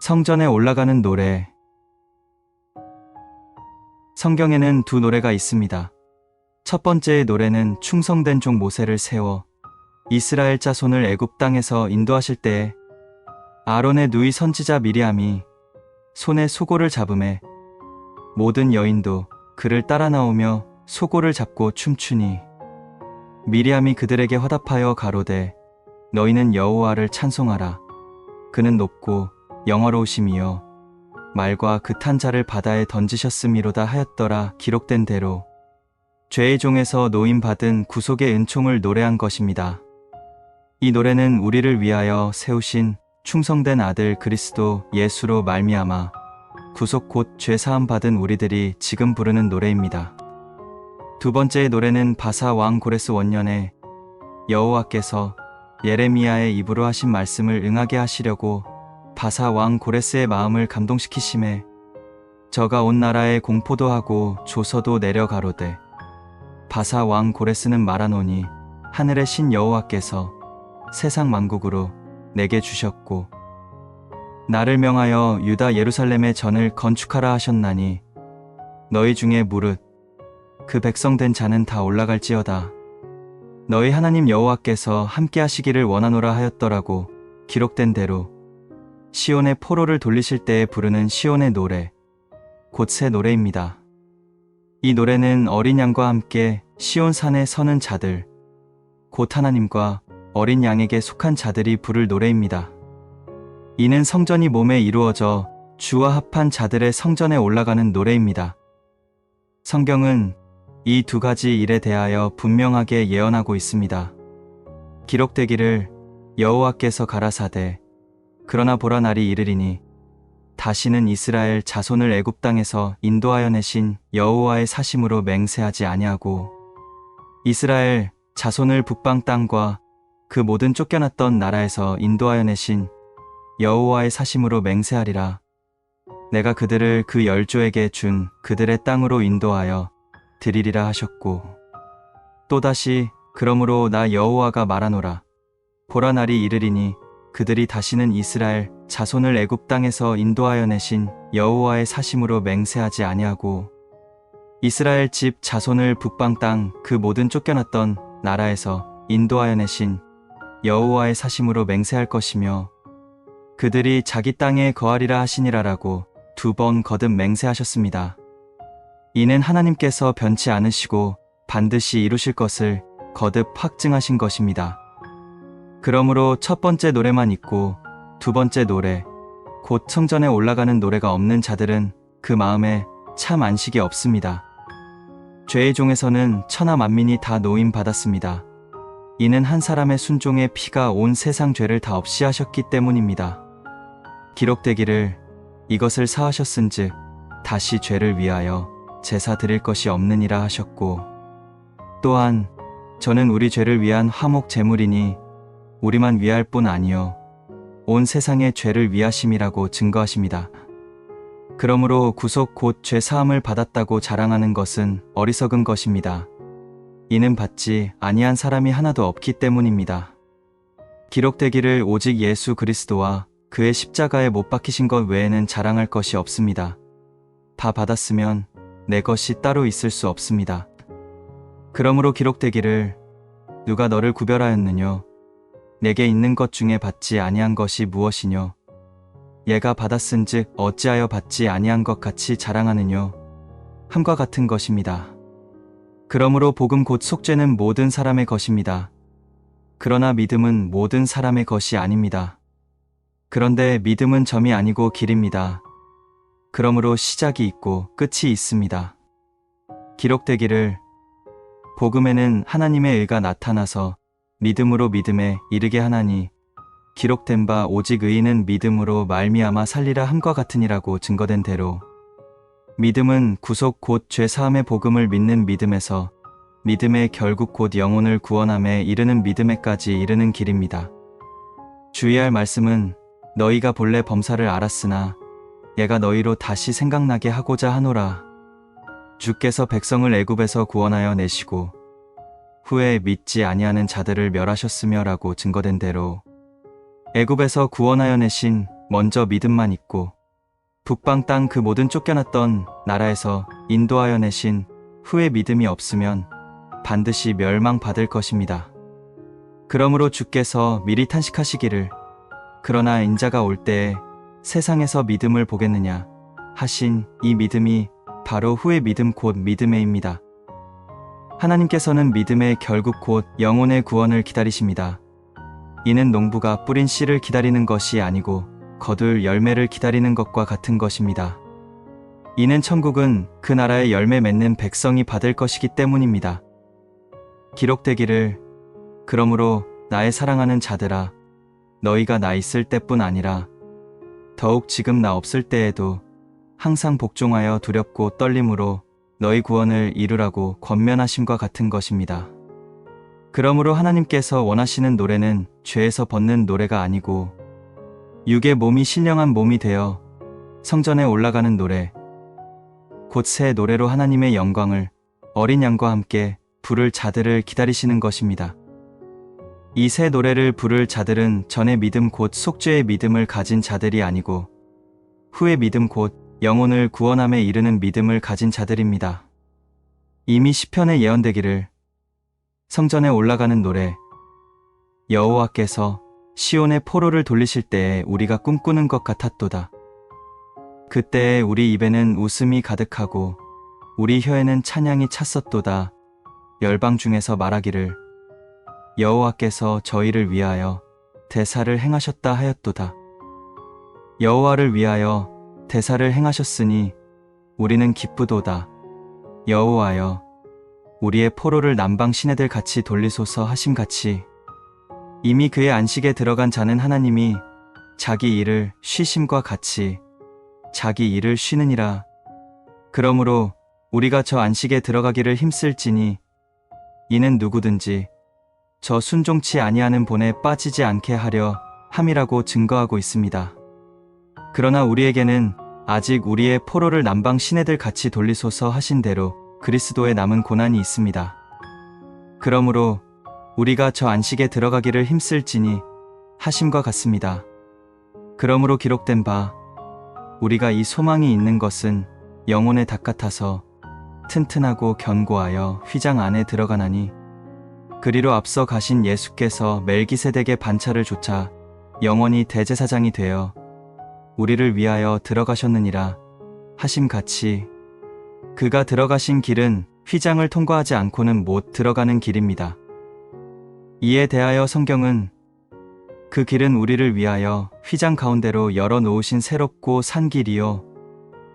성전에 올라가는 노래. 성경에는 두 노래가 있습니다. 첫 번째의 노래는 충성된 종 모세를 세워 이스라엘 자손을 애굽 땅에서 인도하실 때에 아론의 누이 선지자 미리암이 손에 소고를 잡음에 모든 여인도 그를 따라 나오며 소고를 잡고 춤추니 미리암이 그들에게 화답하여 가로되 너희는 여호와를 찬송하라. 그는 높고 영화로우심이여 말과 그 탄 자를 바다에 던지셨음이로다 하였더라. 기록된 대로 죄의 종에서 노임받은 구속의 은총을 노래한 것입니다. 이 노래는 우리를 위하여 세우신 충성된 아들 그리스도 예수로 말미암아 구속 곧 죄사함 받은 우리들이 지금 부르는 노래입니다. 두 번째의 노래는 바사 왕 고레스 원년에 여호와께서 예레미야의 입으로 하신 말씀을 응하게 하시려고 바사 왕 고레스의 마음을 감동시키심에 저가 온 나라에 공포도 하고 조서도 내려 가로되 바사 왕 고레스는 말하노니 하늘의 신 여호와께서 세상 만국으로 내게 주셨고 나를 명하여 유다 예루살렘의 전을 건축하라 하셨나니 너희 중에 무릇 그 백성 된 자는 다 올라갈지어다. 너희 하나님 여호와께서 함께 하시기를 원하노라 하였더라고. 기록된 대로 시온의 포로를 돌리실 때에 부르는 시온의 노래, 곧 새 노래입니다. 이 노래는 어린 양과 함께 시온 산에 서는 자들, 곧 하나님과 어린 양에게 속한 자들이 부를 노래입니다. 이는 성전이 몸에 이루어져 주와 합한 자들의 성전에 올라가는 노래입니다. 성경은 이 두 가지 일에 대하여 분명하게 예언하고 있습니다. 기록되기를 여호와께서 가라사대 그러나 보라 날이 이르리니 다시는 이스라엘 자손을 애굽 땅에서 인도하여 내신 여호와의 사심으로 맹세하지 아니하고 이스라엘 자손을 북방 땅과 그 모든 쫓겨났던 나라에서 인도하여 내신 여호와의 사심으로 맹세하리라. 내가 그들을 그 열조에게 준 그들의 땅으로 인도하여 드리리라 하셨고 또다시 그러므로 나 여호와가 말하노라. 보라 날이 이르리니 그들이 다시는 이스라엘 자손을 애굽 땅에서 인도하여 내신 여호와의 사심으로 맹세하지 아니하고 이스라엘 집 자손을 북방 땅 그 모든 쫓겨났던 나라에서 인도하여 내신 여호와의 사심으로 맹세할 것이며 그들이 자기 땅에 거하리라 하시니라라고 2번 거듭 맹세하셨습니다. 이는 하나님께서 변치 않으시고 반드시 이루실 것을 거듭 확증하신 것입니다. 그러므로 첫 번째 노래만 있고 두 번째 노래, 곧 성전에 올라가는 노래가 없는 자들은 그 마음에 참 안식이 없습니다. 죄의 종에서는 천하 만민이 다 노임받았습니다. 이는 한 사람의 순종의 피가 온 세상 죄를 다 없이 하셨기 때문입니다. 기록되기를 이것을 사하셨은즉 다시 죄를 위하여 제사 드릴 것이 없느니라 하셨고 또한 저는 우리 죄를 위한 화목 제물이니 우리만 위할 뿐 아니요 온 세상의 죄를 위하심이라고 증거하십니다. 그러므로 구속 곧 죄 사함을 받았다고 자랑하는 것은 어리석은 것입니다. 이는 받지 아니한 사람이 하나도 없기 때문입니다. 기록되기를 오직 예수 그리스도와 그의 십자가에 못 박히신 것 외에는 자랑할 것이 없습니다. 다 받았으면 내 것이 따로 있을 수 없습니다. 그러므로 기록되기를 누가 너를 구별하였느뇨? 내게 있는 것 중에 받지 아니한 것이 무엇이뇨? 얘가 받았은즉 어찌하여 받지 아니한 것 같이 자랑하느뇨? 함과 같은 것입니다. 그러므로 복음 곧 속죄는 모든 사람의 것입니다. 그러나 믿음은 모든 사람의 것이 아닙니다. 그런데 믿음은 점이 아니고 길입니다. 그러므로 시작이 있고 끝이 있습니다. 기록되기를 복음에는 하나님의 의가 나타나서 믿음으로 믿음에 이르게 하나니 기록된 바 오직 의인은 믿음으로 말미암아 살리라 함과 같으니라고 증거된 대로 믿음은 구속 곧 죄사함의 복음을 믿는 믿음에서 믿음의 결국 곧 영혼을 구원함에 이르는 믿음에까지 이르는 길입니다. 주의할 말씀은 너희가 본래 범사를 알았으나 얘가 너희로 다시 생각나게 하고자 하노라. 주께서 백성을 애굽에서 구원하여 내시고 후에 믿지 아니하는 자들을 멸하셨으며 라고 증거된 대로 애굽에서 구원하여 내신 먼저 믿음만 있고 북방 땅 그 모든 쫓겨났던 나라에서 인도하여 내신 후에 믿음이 없으면 반드시 멸망받을 것입니다. 그러므로 주께서 미리 탄식하시기를 그러나 인자가 올 때에 세상에서 믿음을 보겠느냐 하신 이 믿음이 바로 후의 믿음 곧 믿음의입니다. 하나님께서는 믿음의 결국 곧 영혼의 구원을 기다리십니다. 이는 농부가 뿌린 씨를 기다리는 것이 아니고 거둘 열매를 기다리는 것과 같은 것입니다. 이는 천국은 그 나라의 열매 맺는 백성이 받을 것이기 때문입니다. 기록되기를 그러므로 나의 사랑하는 자들아 너희가 나 있을 때뿐 아니라 더욱 지금 나 없을 때에도 항상 복종하여 두렵고 떨림으로 너희 구원을 이루라고 권면하심과 같은 것입니다. 그러므로 하나님께서 원하시는 노래는 죄에서 벗는 노래가 아니고 육의 몸이 신령한 몸이 되어 성전에 올라가는 노래 곧 새 노래로 하나님의 영광을 어린 양과 함께 부를 자들을 기다리시는 것입니다. 이 새 노래를 부를 자들은 전의 믿음 곧 속죄의 믿음을 가진 자들이 아니고 후의 믿음 곧 영혼을 구원함에 이르는 믿음을 가진 자들입니다. 이미 시편에 예언되기를 성전에 올라가는 노래 여호와께서 시온의 포로를 돌리실 때에 우리가 꿈꾸는 것 같았도다. 그때에 우리 입에는 웃음이 가득하고 우리 혀에는 찬양이 찼었도다. 열방 중에서 말하기를 여호와께서 저희를 위하여 대사를 행하셨다 하였도다. 여호와를 위하여 대사를 행하셨으니 우리는 기쁘도다. 여호와여 우리의 포로를 남방 시내들 같이 돌리소서 하심같이 이미 그의 안식에 들어간 자는 하나님이 자기 일을 쉬심과 같이 자기 일을 쉬느니라. 그러므로 우리가 저 안식에 들어가기를 힘쓸지니 이는 누구든지 저 순종치 아니하는 본에 빠지지 않게 하려 함이라고 증거하고 있습니다. 그러나 우리에게는 아직 우리의 포로를 남방 시내들 같이 돌리소서 하신 대로 그리스도의 남은 고난이 있습니다. 그러므로 우리가 저 안식에 들어가기를 힘쓸지니 하심과 같습니다. 그러므로 기록된 바 우리가 이 소망이 있는 것은 영혼의 닭 같아서 튼튼하고 견고하여 휘장 안에 들어가나니 그리로 앞서 가신 예수께서 멜기세덱의 반차를 좇아 영원히 대제사장이 되어 우리를 위하여 들어가셨느니라 하심같이 그가 들어가신 길은 휘장을 통과하지 않고는 못 들어가는 길입니다. 이에 대하여 성경은 그 길은 우리를 위하여 휘장 가운데로 열어놓으신 새롭고 산 길이요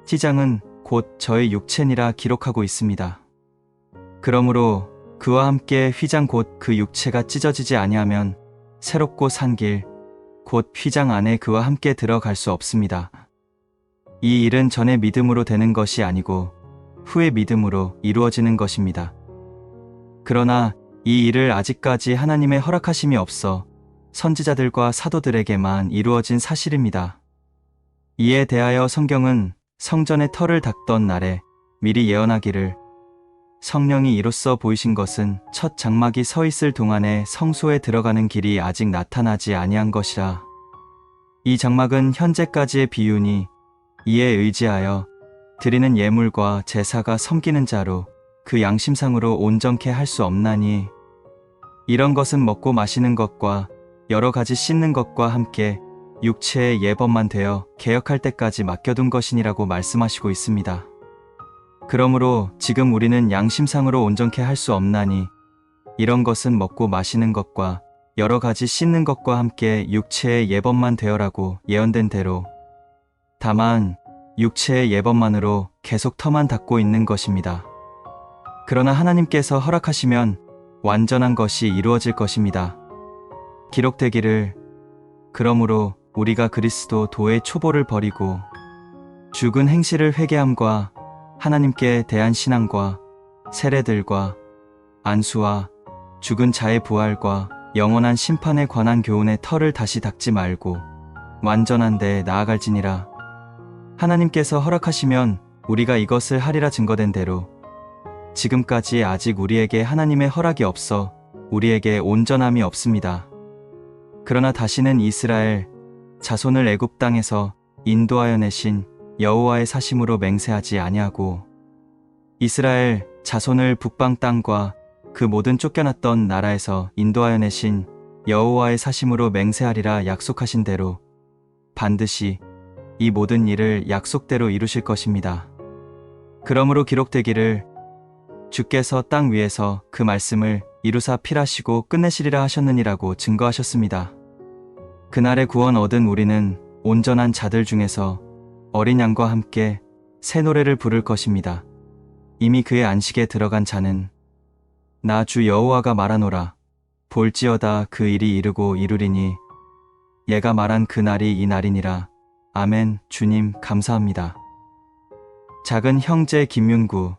휘장은 곧 저의 육체니라 기록하고 있습니다. 그러므로 그와 함께 휘장 곧 그 육체가 찢어지지 아니하면 새롭고 산 길 곧 휘장 안에 그와 함께 들어갈 수 없습니다. 이 일은 전의 믿음으로 되는 것이 아니고 후의 믿음으로 이루어지는 것입니다. 그러나 이 일을 아직까지 하나님의 허락하심이 없어 선지자들과 사도들에게만 이루어진 사실입니다. 이에 대하여 성경은 성전의 터를 닦던 날에 미리 예언하기를 성령이 이로써 보이신 것은 첫 장막이 서 있을 동안에 성소에 들어가는 길이 아직 나타나지 아니한 것이라. 이 장막은 현재까지의 비유니 이에 의지하여 드리는 예물과 제사가 섬기는 자로 그 양심상으로 온전케 할 수 없나니 이런 것은 먹고 마시는 것과 여러 가지 씻는 것과 함께 육체의 예법만 되어 개역할 때까지 맡겨둔 것이니라고 말씀하시고 있습니다. 그러므로 지금 우리는 양심상으로 온전케 할 수 없나니 이런 것은 먹고 마시는 것과 여러 가지 씻는 것과 함께 육체의 예법만 되어라고 예언된 대로 다만 육체의 예법만으로 계속 터만 닦고 있는 것입니다. 그러나 하나님께서 허락하시면 완전한 것이 이루어질 것입니다. 기록되기를 그러므로 우리가 그리스도 도의 초보를 버리고 죽은 행실을 회개함과 하나님께 대한 신앙과 세례들과 안수와 죽은 자의 부활과 영원한 심판에 관한 교훈의 털을 다시 닦지 말고 완전한 데에 나아갈지니라. 하나님께서 허락하시면 우리가 이것을 하리라 증거된 대로 지금까지 아직 우리에게 하나님의 허락이 없어 우리에게 온전함이 없습니다. 그러나 다시는 이스라엘 자손을 애굽 땅에서 인도하여 내신 여호와의 사심으로 맹세하지 아니하고 이스라엘 자손을 북방 땅과 그 모든 쫓겨났던 나라에서 인도하여 내신 여호와의 사심으로 맹세하리라 약속하신 대로 반드시 이 모든 일을 약속대로 이루실 것입니다. 그러므로 기록되기를 주께서 땅 위에서 그 말씀을 이루사 필하시고 끝내시리라 하셨느니라고 증거하셨습니다. 그날의 구원 얻은 우리는 온전한 자들 중에서 어린 양과 함께 새 노래를 부를 것입니다. 이미 그의 안식에 들어간 자는 나 주 여호와가 말하노라 볼지어다 그 일이 이르고 이루리니 얘가 말한 그 날이 이 날이니라. 아멘. 주님 감사합니다. 작은 형제 김윤구